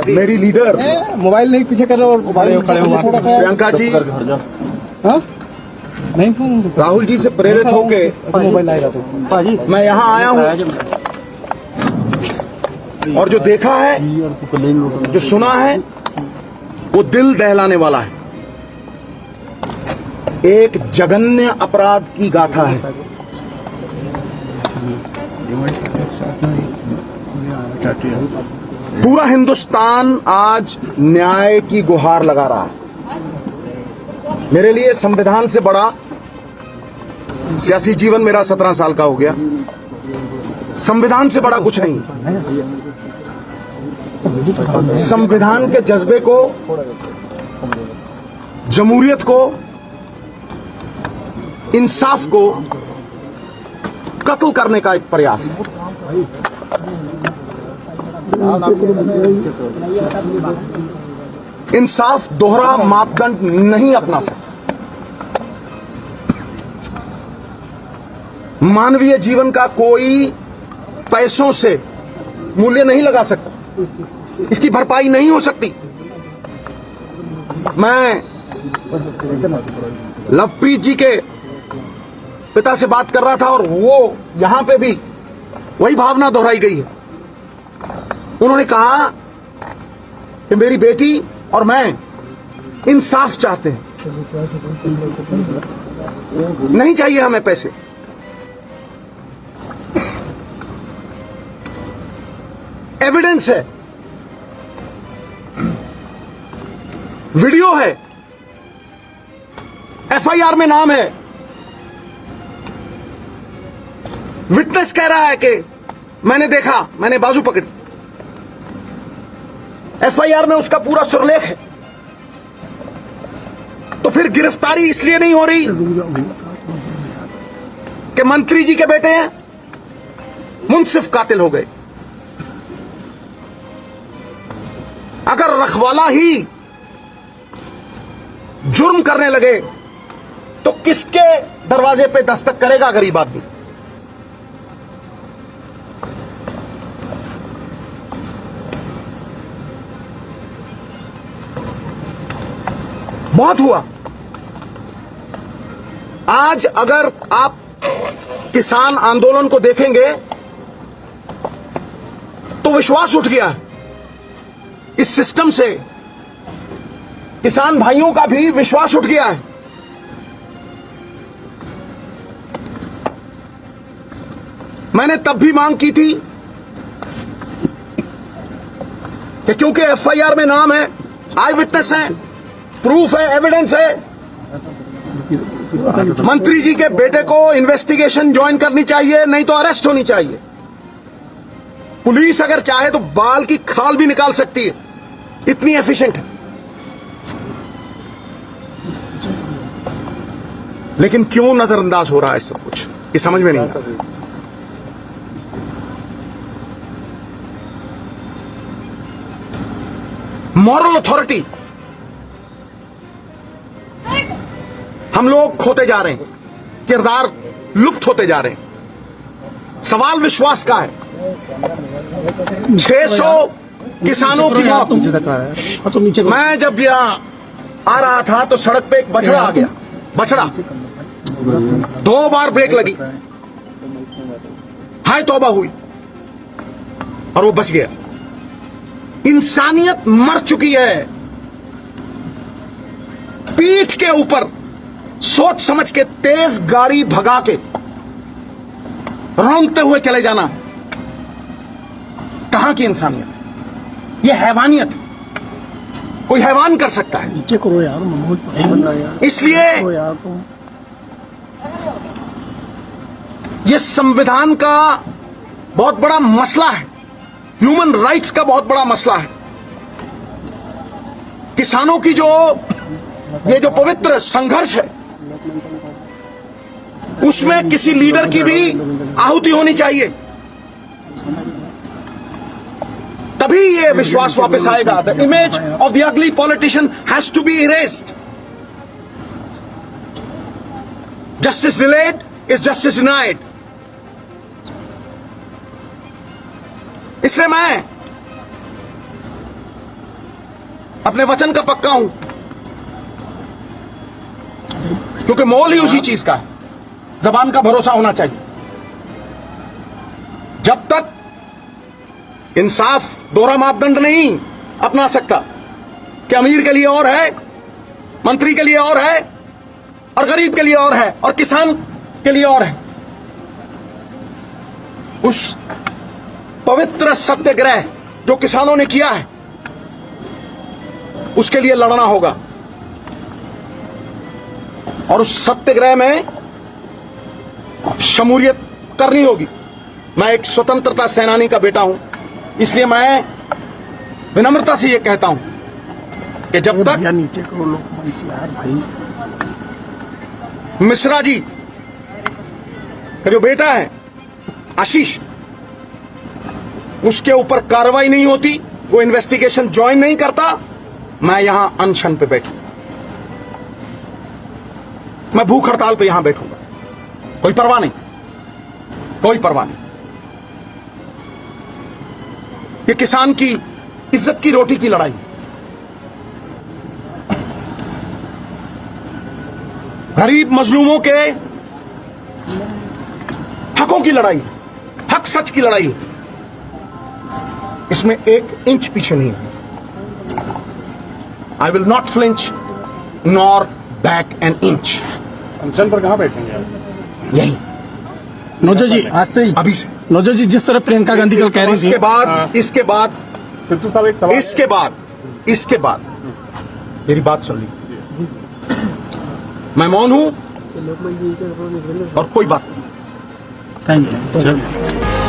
मेरी leader mobile नहीं पीछे कर रहे और खड़े हो प्रियंका जी नहीं राहुल जी से प्रेरित होके मोबाइल आएगा तो मैं यहाँ आया हूँ और जो देखा है, जो सुना है, वो दिल दहलाने वाला है। एक जघन्य अपराध की गाथा है। पूरा हिंदुस्तान आज न्याय की गुहार लगा रहा है। मेरे लिए संविधान से बड़ा सियासी जीवन मेरा 17 साल का हो गया। संविधान से बड़ा कुछ नहीं। संविधान के जज्बे को, जमहूरियत को, इंसाफ को कत्ल करने का एक प्रयास है। इंसाफ दोहरा मापदंड नहीं अपना सकता। मानवीय जीवन का कोई पैसों से मूल्य नहीं लगा सकता। इसकी भरपाई नहीं हो सकती। मैं लवप्रीत जी के पिता से बात कर रहा था और वो यहां पे भी वही भावना दोहराई गई है। उन्होंने कहा कि मेरी बेटी और मैं इंसाफ चाहते हैं, नहीं चाहिए हमें पैसे। एविडेंस है, वीडियो है, एफआईआर में नाम है, विटनेस कह रहा है कि मैंने देखा, मैंने बाजू पकड़ी। एफआईआर में उसका पूरा सुरलेख है। तो फिर गिरफ्तारी इसलिए नहीं हो रही कि मंत्री जी के बेटे हैं, मुंसिफ कातिल हो गए। अगर रखवाला ही जुर्म करने लगे तो किसके दरवाजे पे दस्तक करेगा गरीब आदमी? बहुत हुआ। आज अगर आप किसान आंदोलन को देखेंगे तो विश्वास उठ गया है इस सिस्टम से। किसान भाइयों का भी विश्वास उठ गया है। मैंने तब भी मांग की थी कि क्योंकि एफआईआर में नाम है, आई विटनेस है, प्रूफ है, एविडेंस है, मंत्री जी के बेटे को इन्वेस्टिगेशन ज्वाइन करनी चाहिए, नहीं तो अरेस्ट होनी चाहिए। पुलिस अगर चाहे तो बाल की खाल भी निकाल सकती है, इतनी एफिशिएंट है। लेकिन क्यों नजरअंदाज हो रहा है सब कुछ, ये समझ में नहीं आता। मॉरल अथॉरिटी हम लोग खोते जा रहे हैं, किरदार लुप्त होते जा रहे हैं। सवाल विश्वास का है। 600 किसानों की मौत। मैं जब यहां आ रहा था तो सड़क पे एक बछड़ा आ गया। बछड़ा 2 बार ब्रेक लगी, हाय तौबा हुई और वो बच गया। इंसानियत मर चुकी है। पीठ के ऊपर सोच समझ के तेज गाड़ी भगा के रोंगते हुए चले जाना, कहां की इंसानियत? यह हैवानियत है। कोई हैवान कर सकता है। नीचे करो यार, इसलिए यह संविधान का बहुत बड़ा मसला है, ह्यूमन राइट्स का बहुत बड़ा मसला है। किसानों की ये जो पवित्र संघर्ष है, उसमें किसी लीडर की भी आहुति होनी चाहिए, तभी ये विश्वास वापस आएगा। The image of the ugly politician has to be erased. Justice delayed is justice denied. इसलिए मैं अपने वचन का पक्का हूं, क्योंकि मोल ही उसी चीज का है। जबान का भरोसा होना चाहिए। जब तक इंसाफ दोहरा मापदंड नहीं अपना सकता कि अमीर के लिए और है, मंत्री के लिए और है, और गरीब के लिए और है, और किसान के लिए और है, उस पवित्र सत्याग्रह जो किसानों ने किया है उसके लिए लड़ना होगा। और उस सत्याग्रह में शमूलियत करनी होगी। मैं एक स्वतंत्रता सेनानी का बेटा हूं, इसलिए मैं विनम्रता से यह कहता हूं कि जब तक नीचे करो लोग यार भाई। मिश्रा जी का जो बेटा है आशीष, उसके ऊपर कार्रवाई नहीं होती, वो इन्वेस्टिगेशन ज्वाइन नहीं करता, मैं यहां अनशन पे बैठूंगा, मैं भूख हड़ताल पे यहां बैठूंगा। कोई परवाह नहीं, कोई परवाह नहीं। ये किसान की इज्जत की रोटी की लड़ाई, गरीब मजलूमों के हकों की लड़ाई, हक सच की लड़ाई। इसमें एक इंच पीछे नहीं है। I will not flinch nor back an inch. अनशन पर कहां बैठेंगे आप? यही नोजो जी आज से ही अभी से। नोजो जी जिस तरह प्रियंका गांधी कल कह रही थी, इसके बाद सिद्धू साहब एक सवाल इसके बाद मेरी बात सुन ली। मैं मौन हूं और कोई बात नहीं। Thank you.